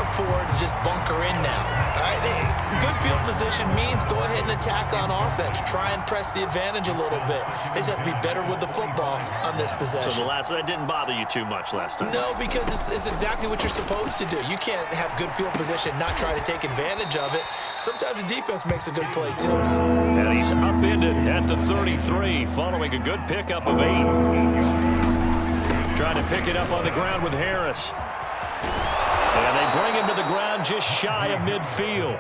afford to just bunker in now. All right? Good field position means go ahead and attack on offense. Try and press the advantage a little bit. They just have to be better with the football on this possession. So that didn't bother you too much last time? No, because it's exactly what you're supposed to do. You can't have good field position, not try to take advantage of it. Sometimes the defense makes a good play, too. And he's upended at the 33, following a good pickup of 8. Trying to pick it up on the ground with Harris. And they bring him to the ground just shy of midfield.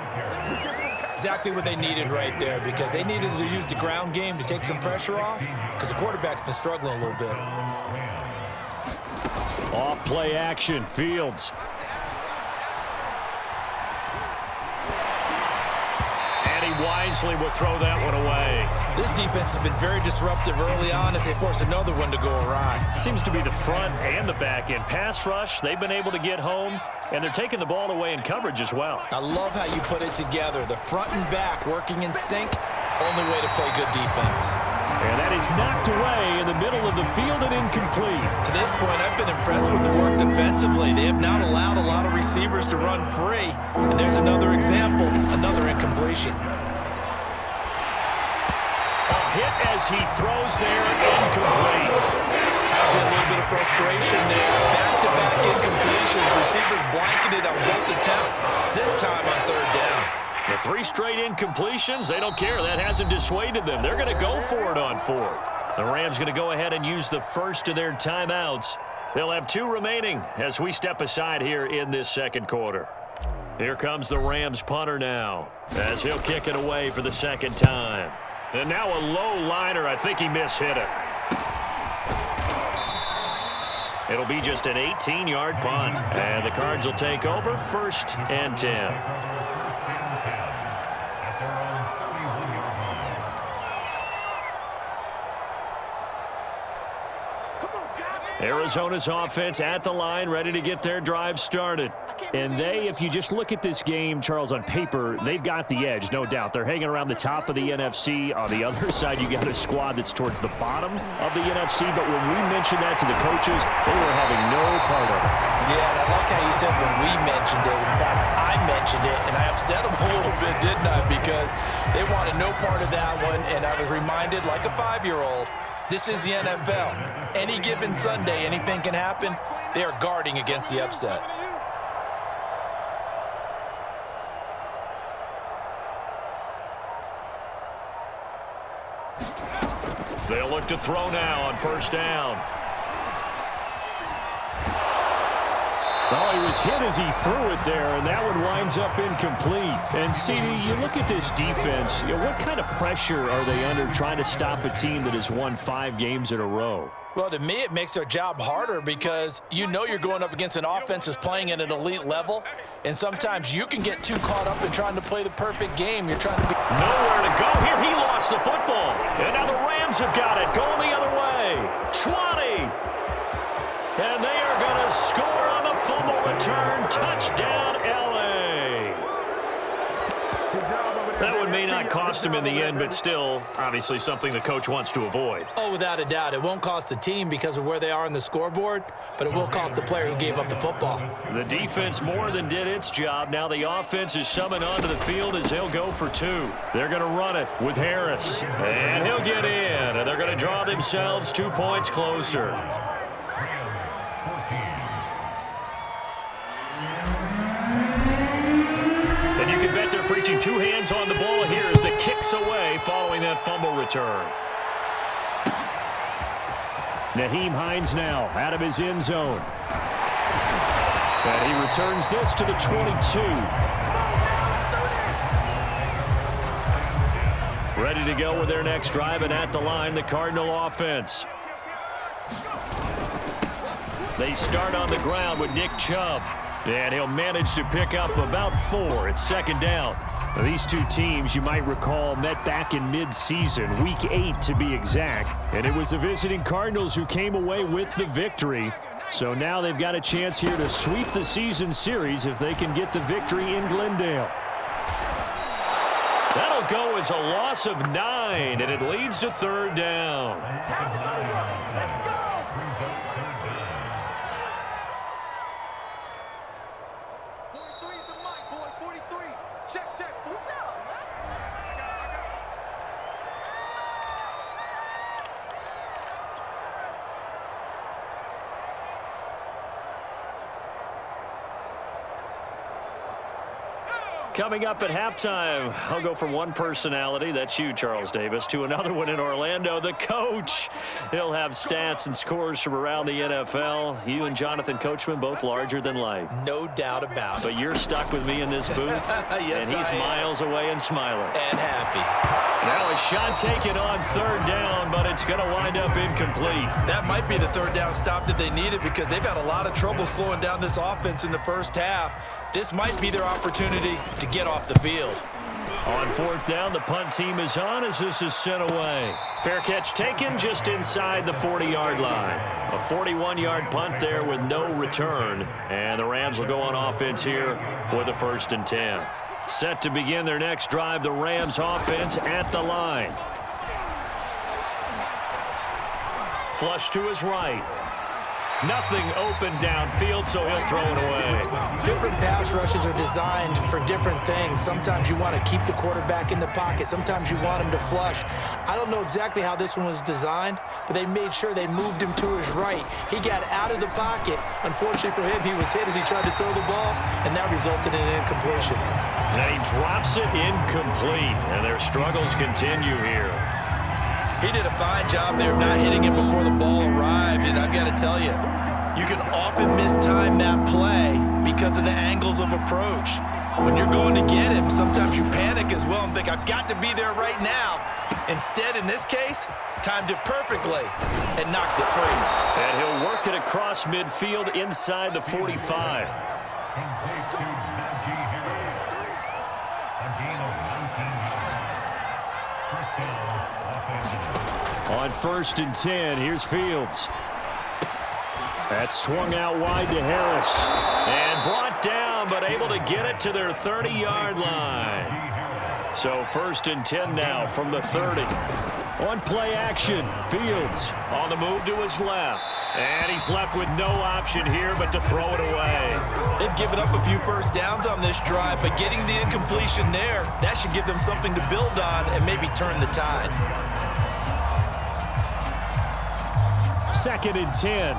Exactly what they needed right there, because they needed to use the ground game to take some pressure off, because the quarterback's been struggling a little bit. Off play action, Fields. And he wisely will throw that one away. This defense has been very disruptive early on as they force another one to go awry. Seems to be the front and the back end. Pass rush, they've been able to get home, and they're taking the ball away in coverage as well. I love how you put it together. The front and back working in sync, only way to play good defense. And that is knocked away in the middle of the field and incomplete. To this point, I've been impressed with the work defensively. They have not allowed a lot of receivers to run free. And there's another example, another incompletion. Hit as he throws there, incomplete. Has been a little bit of frustration there. Back-to-back incompletions. Receivers blanketed on both attempts, this time on third down. The 3 straight incompletions, they don't care. That hasn't dissuaded them. They're going to go for it on 4th. The Rams going to go ahead and use the first of their timeouts. They'll have 2 remaining as we step aside here in this second quarter. Here comes the Rams punter now, as he'll kick it away for the second time. And now a low liner. I think he mishit it. It'll be just an 18-yard punt. And the Cards will take over 1st and 10. Arizona's offense at the line, ready to get their drive started. And if you just look at this game, Charles, on paper, they've got the edge, no doubt. They're hanging around the top of the NFC. On the other side, you got a squad that's towards the bottom of the NFC. But when we mentioned that to the coaches, they were having no part of it. Yeah, and I like how you said when we mentioned it. In fact, I mentioned it, and I upset them a little bit, didn't I? Because they wanted no part of that one, and I was reminded like a 5-year-old, this is the NFL. Any given Sunday, anything can happen. They are guarding against the upset. They'll look to throw now on 1st down. Oh, he was hit as he threw it there, and that one winds up incomplete. And, CD, you look at this defense, what kind of pressure are they under trying to stop a team that has won 5 games in a row? Well, to me, it makes their job harder because you know you're going up against an offense that's playing at an elite level, and sometimes you can get too caught up in trying to play the perfect game. You're trying to be... Nowhere to go here. He lost the football. And now the Rams have got it. Going the other way. 20. And they are going to score on the fumble return. Touchdown, L.A. That one may not cost him in the end, but still, obviously something the coach wants to avoid. Oh, without a doubt. It won't cost the team because of where they are in the scoreboard, but it will cost the player who gave up the football. The defense more than did its job. Now the offense is summoned onto the field as they'll go for 2. They're going to run it with Harris. And he'll get in, and they're going to draw themselves 2 points closer. And you can bet they're preaching 2 hands on the ball here as the kick's away following that fumble return. Nyheim Hines now out of his end zone. And he returns this to the 22. Ready to go with their next drive, and at the line, the Cardinal offense. They start on the ground with Nick Chubb. And he'll manage to pick up about 4. It's 2nd down. Now, these 2 teams, you might recall, met back in mid-season, Week 8 to be exact. And it was the visiting Cardinals who came away with the victory. So now they've got a chance here to sweep the season series if they can get the victory in Glendale. That'll go as a loss of 9, and it leads to 3rd down. Coming up at halftime, I'll go from one personality, that's you, Charles Davis, to another one in Orlando, the coach. He'll have stats and scores from around the NFL. You and Jonathan Coachman, both larger than life. No doubt about it. But you're stuck with me in this booth, yes, and he's miles away and smiling. And happy. Now a shot taken on third down, but it's going to wind up incomplete. That might be the third down stop that they needed because they've had a lot of trouble slowing down this offense in the first half. This might be their opportunity to get off the field. On fourth down, the punt team is on as this is sent away. Fair catch taken just inside the 40-yard line. A 41-yard punt there with no return. And the Rams will go on offense here with a 1st and 10. Set to begin their next drive, the Rams offense at the line. Flush to his right. Nothing open downfield, so he'll throw it away. Different pass rushes are designed for different things. Sometimes you want to keep the quarterback in the pocket. Sometimes you want him to flush. I don't know exactly how this one was designed, but they made sure they moved him to his right. He got out of the pocket. Unfortunately for him, he was hit as he tried to throw the ball, and that resulted in an incompletion. And he drops it incomplete, and their struggles continue here. He did a fine job there of not hitting him before the ball arrived, and I've got to tell you, you can often mistime that play because of the angles of approach. When you're going to get him, sometimes you panic as well and think, I've got to be there right now. Instead, in this case, timed it perfectly and knocked it free. And he'll work it across midfield inside the 45. On 1st and 10, here's Fields. That's swung out wide to Harris. And brought down, but able to get it to their 30-yard line. So 1st and 10 now from the 30. On play action, Fields on the move to his left. And he's left with no option here but to throw it away. They've given up a few first downs on this drive, but getting the incompletion there, that should give them something to build on and maybe turn the tide. 2nd and 10.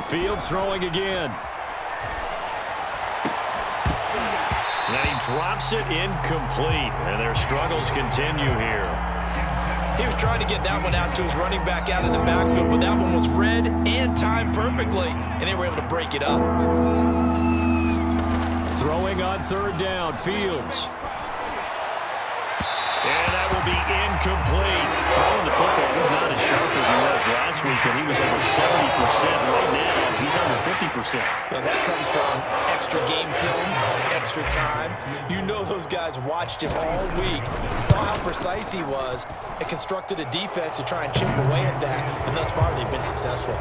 Fields throwing again. And he drops it incomplete. And their struggles continue here. He was trying to get that one out to his running back out of the backfield, but that one was read and timed perfectly, and they were able to break it up. Throwing on 3rd down, Fields. And that will be incomplete. Throwing the football, he's not as sharp as he was last week, but he was over 70% right now. He's under 50%. Well, that comes from extra game film, extra time. You know those guys watched him all week, saw how precise he was, and constructed a defense to try and chip away at that, and thus far they've been successful.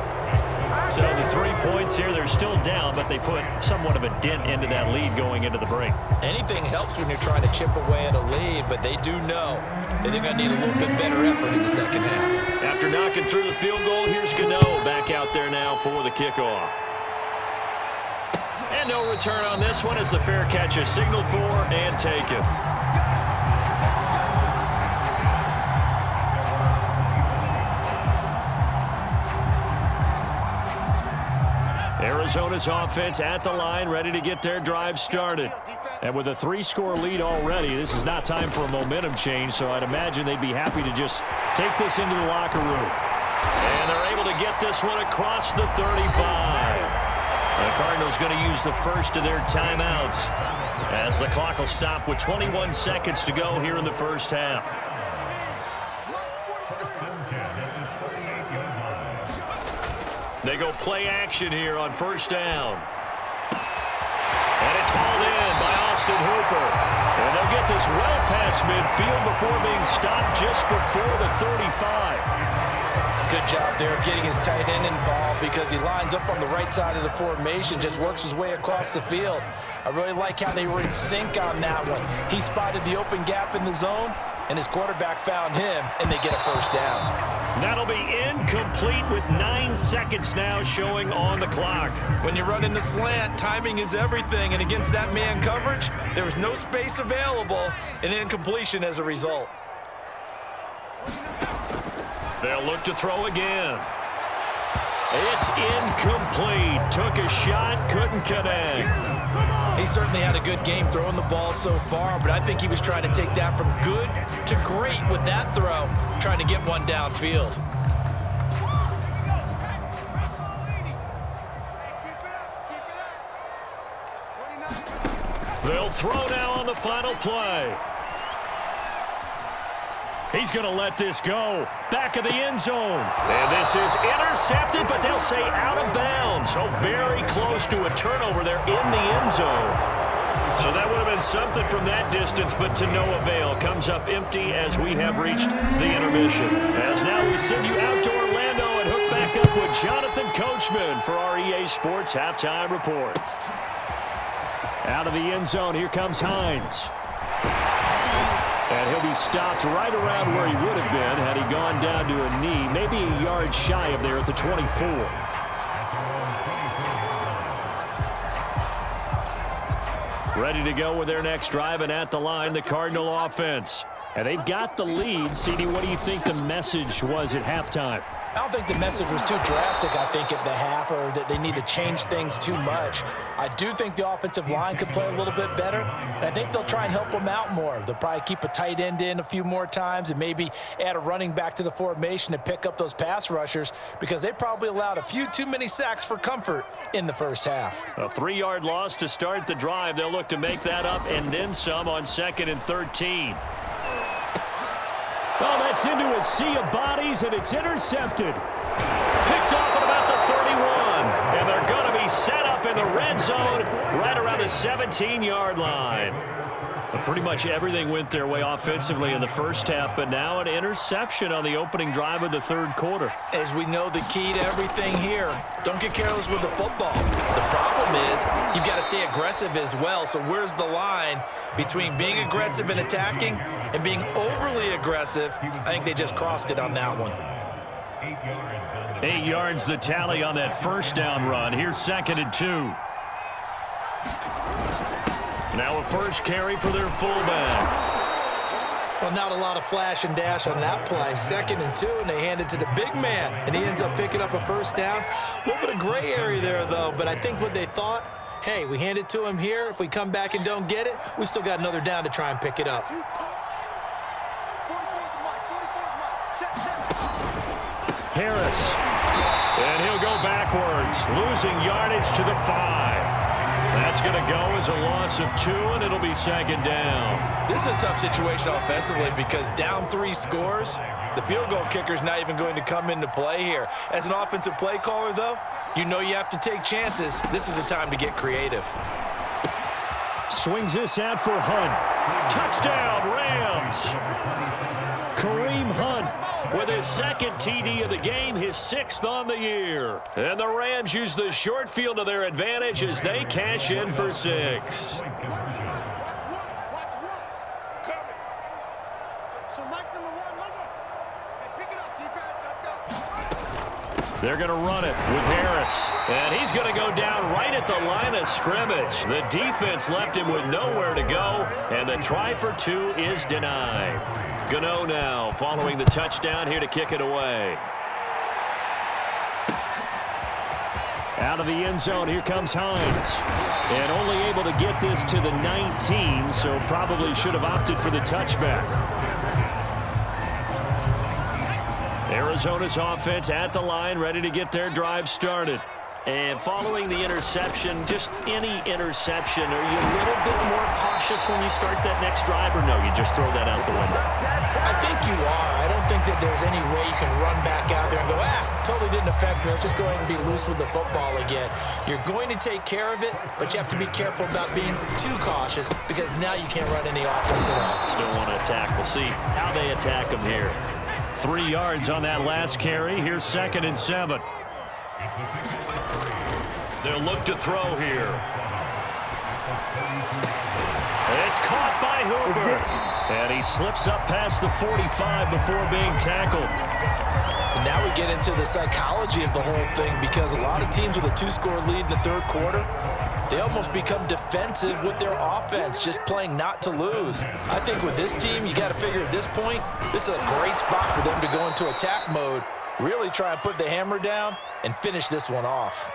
So the 3 points here, they're still down, but they put somewhat of a dent into that lead going into the break. Anything helps when you're trying to chip away at a lead, but they do know that they're going to need a little bit better effort in the second half. After knocking through the field goal, here's Gano back out there now for the kickoff. And no return on this one as the fair catch is signaled for and taken. Arizona's offense at the line, ready to get their drive started. And with a 3-score lead already, this is not time for a momentum change, so I'd imagine they'd be happy to just take this into the locker room. And they're able to get this one across the 35. The Cardinals going to use the first of their timeouts as the clock will stop with 21 seconds to go here in the first half. They go play action here on 1st down. And it's hauled in by Austin Hooper. And they'll get this well past midfield before being stopped just before the 35. Good job there of getting his tight end involved because he lines up on the right side of the formation, just works his way across the field. I really like how they were in sync on that one. He spotted the open gap in the zone, and his quarterback found him, and they get a 1st down. That'll be incomplete with 9 seconds now showing on the clock. When you run in the slant, timing is everything, and against that man coverage, there was no space available, and incompletion as a result. They'll look to throw again. It's incomplete. Took a shot, couldn't connect. He certainly had a good game throwing the ball so far, but I think he was trying to take that from good to great with that throw, trying to get one downfield. They'll throw now on the final play. He's going to let this go. Back of the end zone. And this is intercepted, but they'll say out of bounds. So very close to a turnover there in the end zone. So that would have been something from that distance, but to no avail. Comes up empty as we have reached the intermission. As now we send you out to Orlando and hook back up with Jonathan Coachman for our EA Sports Halftime Report. Out of the end zone, here comes Hines. And he'll be stopped right around where he would have been had he gone down to a knee, maybe a yard shy of there at the 24. Ready to go with their next drive, and at the line, the Cardinal offense. And they've got the lead. CD, what do you think the message was at halftime? I don't think the message was too drastic, I think, at the half, or that they need to change things too much. I do think the offensive line could play a little bit better, and I think they'll try and help them out more. They'll probably keep a tight end in a few more times and maybe add a running back to the formation to pick up those pass rushers, because they probably allowed a few too many sacks for comfort in the first half. A 3-yard loss to start the drive. They'll look to make that up and then some on 2nd and 13. Well, that's into a sea of bodies, and it's intercepted. Picked off at about the 31. And they're going to be set up in the red zone right around the 17-yard line. But pretty much everything went their way offensively in the first half, but now an interception on the opening drive of the third quarter. As we know, the key to everything here, don't get careless with the football. The problem is you've got to stay aggressive as well. So where's the line between being aggressive and attacking and being overly aggressive? I think they just crossed it on that one. 8 yards the tally on that first down run. Here's 2nd and 2. Now a first carry for their fullback. Well, not a lot of flash and dash on that play. 2nd and 2, and they hand it to the big man, and he ends up picking up a first down. A little bit of gray area there, though, but I think what they thought, hey, we hand it to him here. If we come back and don't get it, we still got another down to try and pick it up. Harris. And he'll go backwards, losing yardage to the 5. That's going to go as a loss of 2, and it'll be 2nd down. This is a tough situation offensively because down 3 scores, the field goal kicker's not even going to come into play here. As an offensive play caller, though, you know you have to take chances. This is a time to get creative. Swings this out for Hunt. Touchdown, Rams. Kareem Hunt with his 2nd TD of the game, his 6th on the year. And the Rams use the short field to their advantage as they cash in for 6. They're going to run it with Harris. And he's going to go down right at the line of scrimmage. The defense left him with nowhere to go, and the try for 2 is denied. Gano now following the touchdown here to kick it away. Out of the end zone, here comes Hines. And only able to get this to the 19, so probably should have opted for the touchback. Arizona's offense at the line, ready to get their drive started. And following the interception, just any interception, are you a little bit more cautious when you start that next drive, or no, you just throw that out the window? I think you are. I don't think that there's any way you can run back out there and go, totally didn't affect me. Let's just go ahead and be loose with the football again. You're going to take care of it, but you have to be careful about being too cautious because now you can't run any offense at all. Still want to attack. We'll see how they attack them here. 3 yards on that last carry. Here's 2nd and 7. They'll look to throw here. It's caught by Hooper. And he slips up past the 45 before being tackled. And now we get into the psychology of the whole thing, because a lot of teams with a 2-score lead in the third quarter, they almost become defensive with their offense, just playing not to lose. I think with this team, you got to figure at this point, this is a great spot for them to go into attack mode, really try and put the hammer down and finish this one off.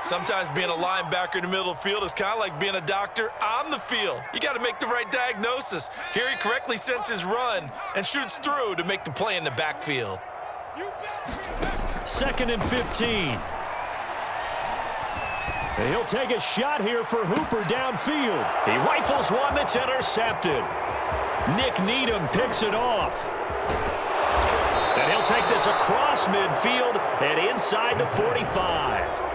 Sometimes being a linebacker in the middle of the field is kind of like being a doctor on the field. You got to make the right diagnosis. Here he correctly sends his run and shoots through to make the play in the backfield. 2nd and 15. He'll take a shot here for Hooper downfield. He rifles one that's intercepted. Nick Needham picks it off. And he'll take this across midfield and inside the 45.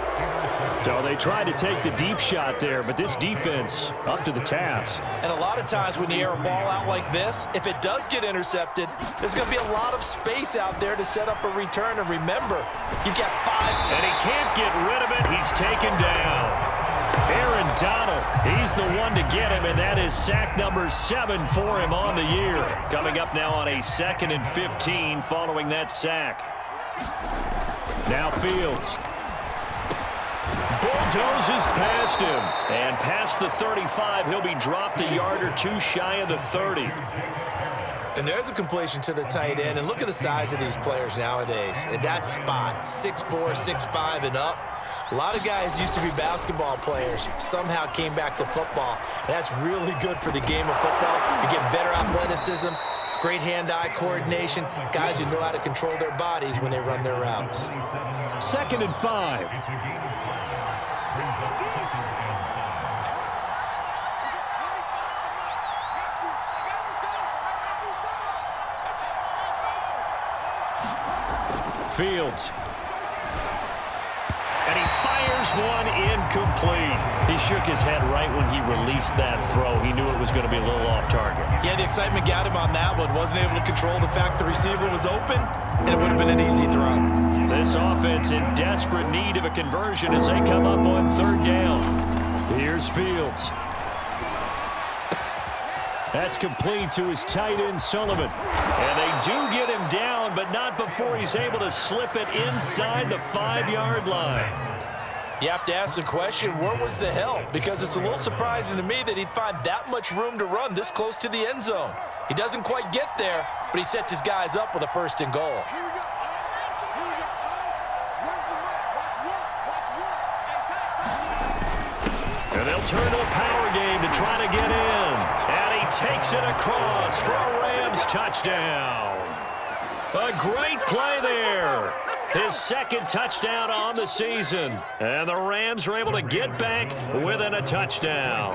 So they tried to take the deep shot there, but this defense up to the task. And a lot of times when you air a ball out like this, if it does get intercepted, there's going to be a lot of space out there to set up a return. And remember, you've got 5. And he can't get rid of it. He's taken down. Aaron Donald, he's the one to get him, and that is sack number 7 for him on the year. Coming up now on a 2nd and 15 following that sack. Now Fields. Bulldozes past him. And past the 35, he'll be dropped a yard or two shy of the 30. And there's a completion to the tight end. And look at the size of these players nowadays. At that spot, 6'4", 6'5", and up. A lot of guys used to be basketball players, somehow came back to football. And that's really good for the game of football. You get better athleticism, great hand-eye coordination, guys who know how to control their bodies when they run their routes. 2nd and 5. Fields. And he fires one incomplete. He shook his head right when he released that throw. He knew it was going to be a little off target. Yeah, the excitement got him on that one. Wasn't able to control the fact the receiver was open, and it would have been an easy throw. This offense in desperate need of a conversion as they come up on 3rd down. Here's Fields. That's complete to his tight end, Sullivan. And they do get him down, but not before he's able to slip it inside the 5-yard line. You have to ask the question, where was the help? Because it's a little surprising to me that he'd find that much room to run this close to the end zone. He doesn't quite get there, but he sets his guys up with a 1st and goal. And they'll turn to a power game to try to get in. And he takes it across for a Rams touchdown. A great play there. His 2nd touchdown on the season. And the Rams are able to get back within a touchdown.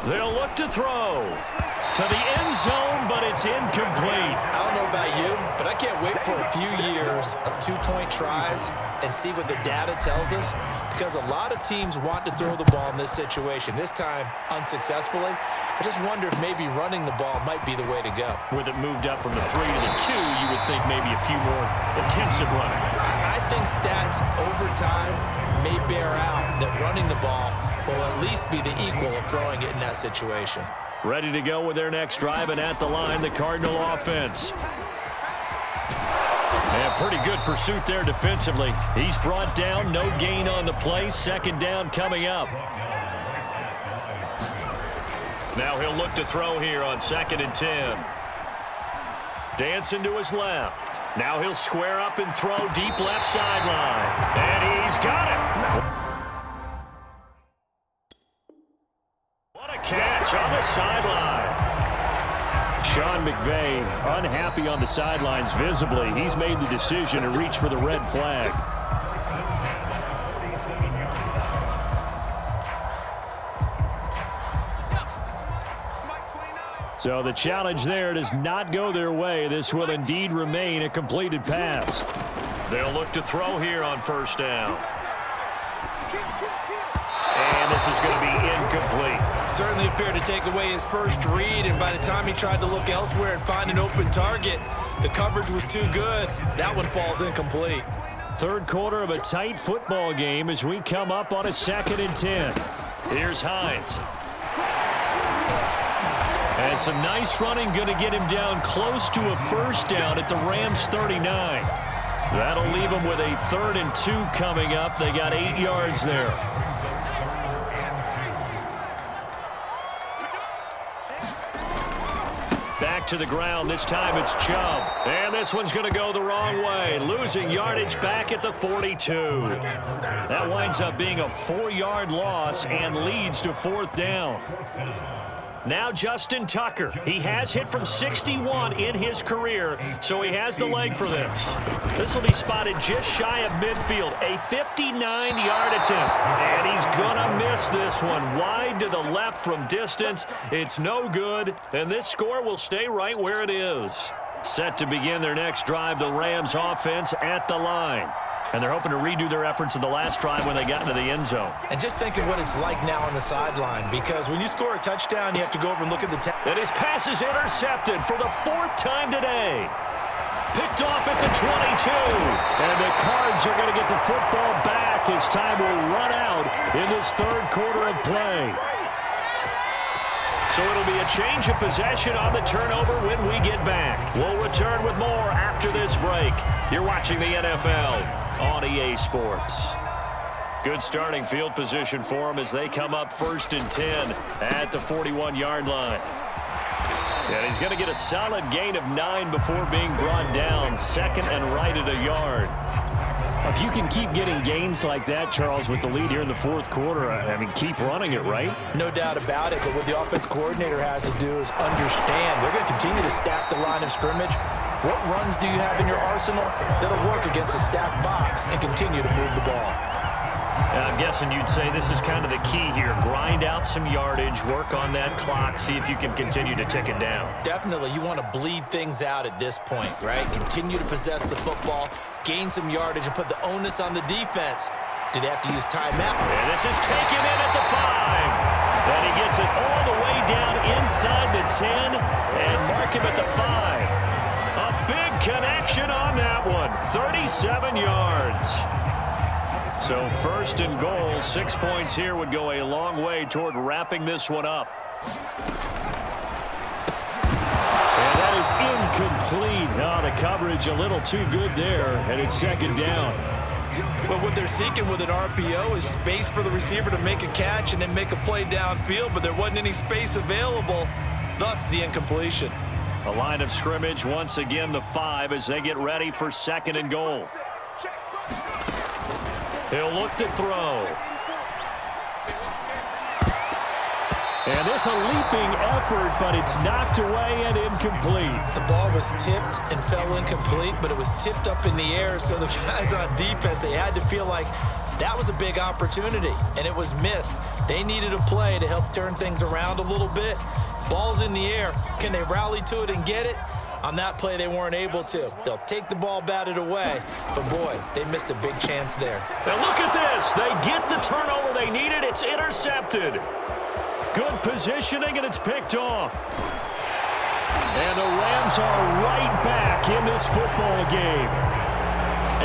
They'll look to throw to the end zone, but it's incomplete. I don't know about you, but I can't wait for a few years of 2-point tries and see what the data tells us, because a lot of teams want to throw the ball in this situation. This time, unsuccessfully. I just wonder if maybe running the ball might be the way to go. With it moved up from the 3 to the 2, you would think maybe a few more attempts at running. I think stats over time may bear out that running the ball will at least be the equal of throwing it in that situation. Ready to go with their next drive, and at the line, the Cardinal offense. And pretty good pursuit there defensively. He's brought down, no gain on the play. 2nd down coming up. Now he'll look to throw here on 2nd and 10. Dancing to his left. Now he'll square up and throw deep left sideline. And he's got it. What a catch on the sideline. Sean McVay unhappy on the sidelines visibly. He's made the decision to reach for the red flag. So the challenge there does not go their way. This will indeed remain a completed pass. They'll look to throw here on 1st down. And this is going to be incomplete. Certainly appeared to take away his first read, and by the time he tried to look elsewhere and find an open target, the coverage was too good. That one falls incomplete. third quarter of a tight football game as we come up on a 2nd and 10. Here's Hines. And some nice running, going to get him down close to a first down at the Rams 39. That'll leave him with a 3rd and 2 coming up. They got 8 yards there. Back to the ground. This time it's Chubb. And this one's going to go the wrong way. Losing yardage back at the 42. That winds up being a 4-yard loss and leads to 4th down. Now Justin Tucker. He has hit from 61 in his career, so he has the leg for this. This will be spotted just shy of midfield. A 59-yard attempt. And he's going to miss this one. Wide to the left from distance. It's no good, and this score will stay right where it is. Set to begin their next drive, the Rams offense at the line. And they're hoping to redo their efforts in the last drive when they got into the end zone. And just think of what it's like now on the sideline, because when you score a touchdown, you have to go over and look at the and his pass is intercepted for the 4th time today. Picked off at the 22. And the Cards are going to get the football back as time will run out in this 3rd quarter of play. So it'll be a change of possession on the turnover when we get back. We'll return with more after this break. You're watching the NFL on EA Sports. Good starting field position for them as they come up 1st and 10 at the 41-yard line. And he's going to get a solid gain of 9 before being brought down. 2nd and right at a yard. If you can keep getting gains like that, Charles, with the lead here in the 4th quarter, I mean, keep running it, right? No doubt about it, but what the offense coordinator has to do is understand they're going to continue to stack the line of scrimmage. What runs do you have in your arsenal that'll work against a stacked box and continue to move the ball? I'm guessing you'd say this is kind of the key here. Grind out some yardage, work on that clock, see if you can continue to tick it down. Definitely. You want to bleed things out at this point, right? Continue to possess the football, gain some yardage, and put the onus on the defense. Do they have to use timeout? And this is taken in at the 5. And he gets it all the way down inside the 10 and mark him at the 5. A big connection on that one. 37 yards. So 1st and goal, 6 points here would go a long way toward wrapping this one up. And that is incomplete. Oh, the coverage a little too good there, and it's 2nd down. But what they're seeking with an RPO is space for the receiver to make a catch and then make a play downfield, but there wasn't any space available, thus the incompletion. A line of scrimmage, once again the 5 as they get ready for 2nd and goal. He'll look to throw. And this a leaping effort, but it's knocked away and incomplete. The ball was tipped and fell incomplete, but it was tipped up in the air, so the guys on defense, they had to feel like that was a big opportunity, and it was missed. They needed a play to help turn things around a little bit. Ball's in the air. Can they rally to it and get it? On that play, they weren't able to. They'll take the ball, batted away, but boy, they missed a big chance there. Now look at this. They get the turnover they needed. It's intercepted. Good positioning, and it's picked off. And the Rams are right back in this football game.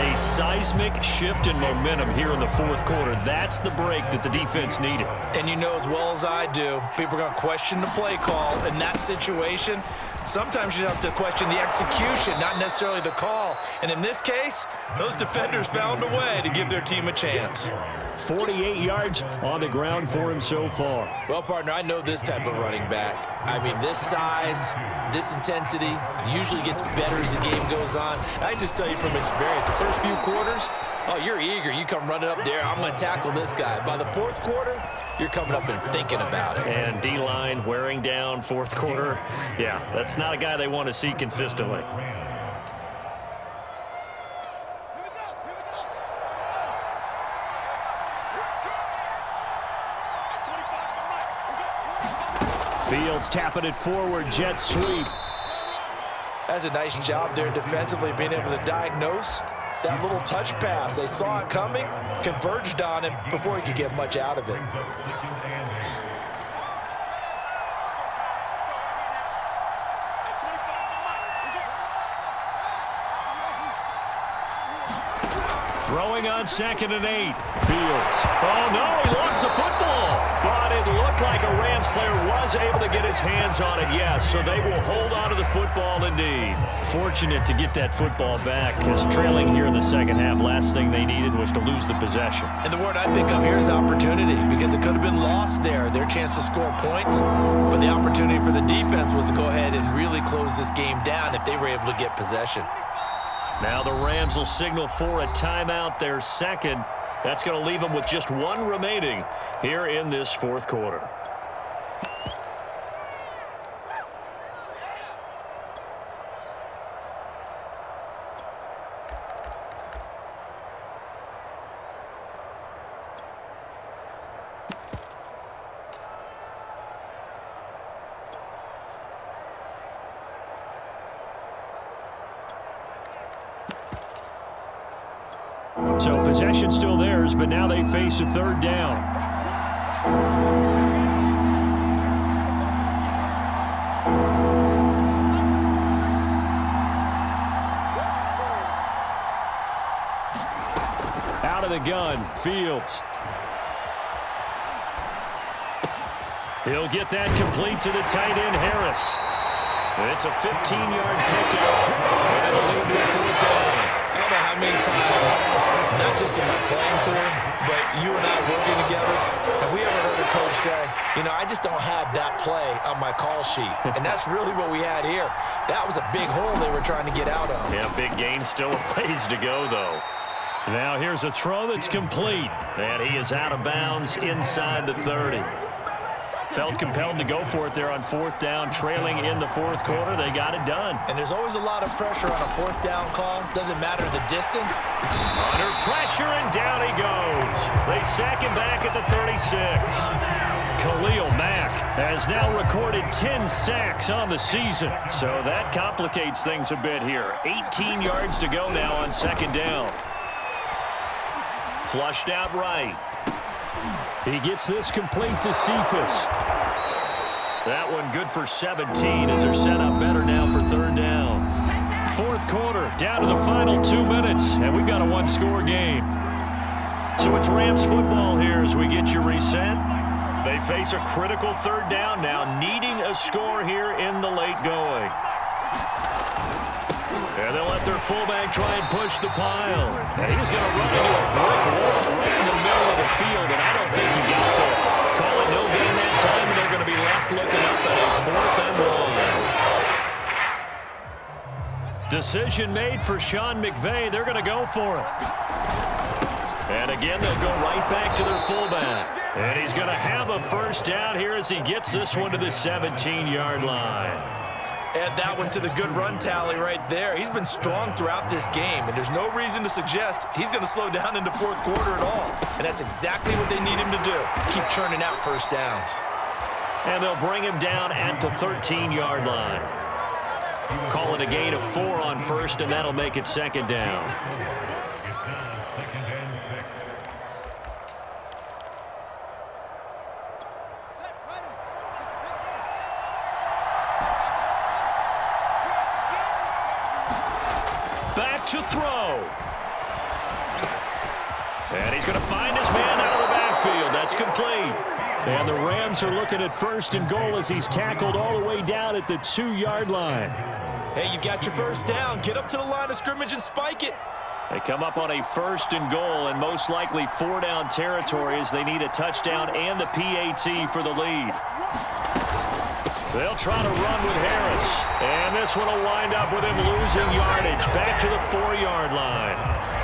A seismic shift in momentum here in the 4th quarter. That's the break that the defense needed. And you know as well as I do, people are going to question the play call in that situation. Sometimes you have to question the execution, not necessarily the call. And in this case, those defenders found a way to give their team a chance. 48 yards on the ground for him so far. Well, partner, I know this type of running back. I mean, this size, this intensity usually gets better as the game goes on. I just tell you from experience, the first few quarters, oh, you're eager. You come running up there, I'm going to tackle this guy. By the 4th quarter, you're coming up and thinking about it. And D-line wearing down 4th quarter. Yeah, that's not a guy they want to see consistently. Fields tapping it forward, jet sweep. That's a nice job there defensively, being able to diagnose that little touch pass. They saw it coming, converged on him before he could get much out of it. Throwing on 2nd and 8. Fields. Oh, no, he lost the football. But it looked like a Rams player was able to get his hands on it, yes. So they will hold on to the football indeed. Fortunate to get that football back, because trailing here in the second half, last thing they needed was to lose the possession. And the word I think of here is opportunity, because it could have been lost there, their chance to score points. But the opportunity for the defense was to go ahead and really close this game down if they were able to get possession. Now the Rams will signal for a timeout, their second. That's going to leave them with just one remaining here in this fourth quarter. So possession still theirs, but now they face a third down. Out of the gun, Fields. He'll get that complete to the tight end, Harris. It's a 15-yard pickup, and it'll lead to a fourth down. I don't know how many times, not just in my playing career, but you and I working together, have we ever heard a coach say, you know, I just don't have that play on my call sheet. And that's really what we had here. That was a big hole they were trying to get out of. Yeah, big gain, still a ways to go, though. Now here's a throw that's complete, and he is out of bounds inside the 30. Felt compelled to go for it there on fourth down, trailing in the fourth quarter. They got it done. And there's always a lot of pressure on a fourth down call. Doesn't matter the distance. Under pressure, and down he goes. They sack him back at the 36. Khalil Mack has now recorded 10 sacks on the season. So that complicates things a bit here. 18 yards to go now on second down. Flushed out right. He gets this complete to Cephas. That one good for 17 as they're set up better now for third down. Fourth quarter, down to the final 2 minutes, and we've got a one-score game. So it's Rams football here as we get you reset. They face a critical third down now, needing a score here in the late going. And they'll let their fullback try and push the pile. And he's going to run into a brick wall right in the middle of the field, and I don't think he got there. Call it no gain that time, and they're going to be left looking up at a 4th and 1. Decision made for Sean McVay. They're going to go for it. And again, they'll go right back to their fullback. And he's going to have a first down here as he gets this one to the 17-yard line. Add that one to the good run tally right there. He's been strong throughout this game, and there's no reason to suggest he's going to slow down into fourth quarter at all. And that's exactly what they need him to do. Keep churning out first downs. And they'll bring him down at the 13-yard line. Call it a gain of 4 on first, and that'll make it second down. To throw. And he's going to find his man out of the backfield. That's complete. And the Rams are looking at first and goal as he's tackled all the way down at the 2-yard line. Hey, you've got your first down. Get up to the line of scrimmage and spike it. They come up on a first and goal and most likely 4-down territory as they need a touchdown and the PAT for the lead. They'll try to run with Harris. And this one will wind up with him losing yardage back to the 4-yard line.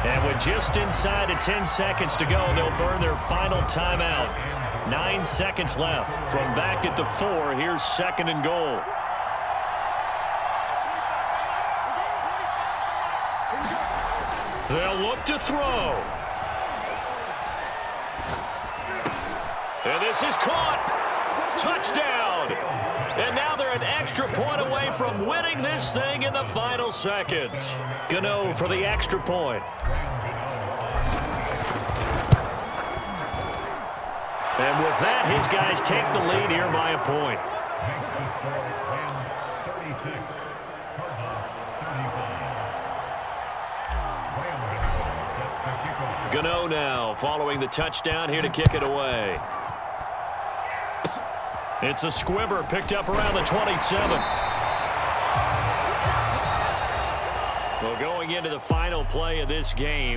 And with just inside of 10 seconds to go, they'll burn their final timeout. 9 seconds left. From back at the 4, here's second and goal. They'll look to throw. And this is caught. Touchdown. And now they're an extra point away from winning this thing in the final seconds. Gano for the extra point. And with that, his guys take the lead here by a point. Gano now following the touchdown here to kick it away. It's a squibber picked up around the 27. Well, going into the final play of this game,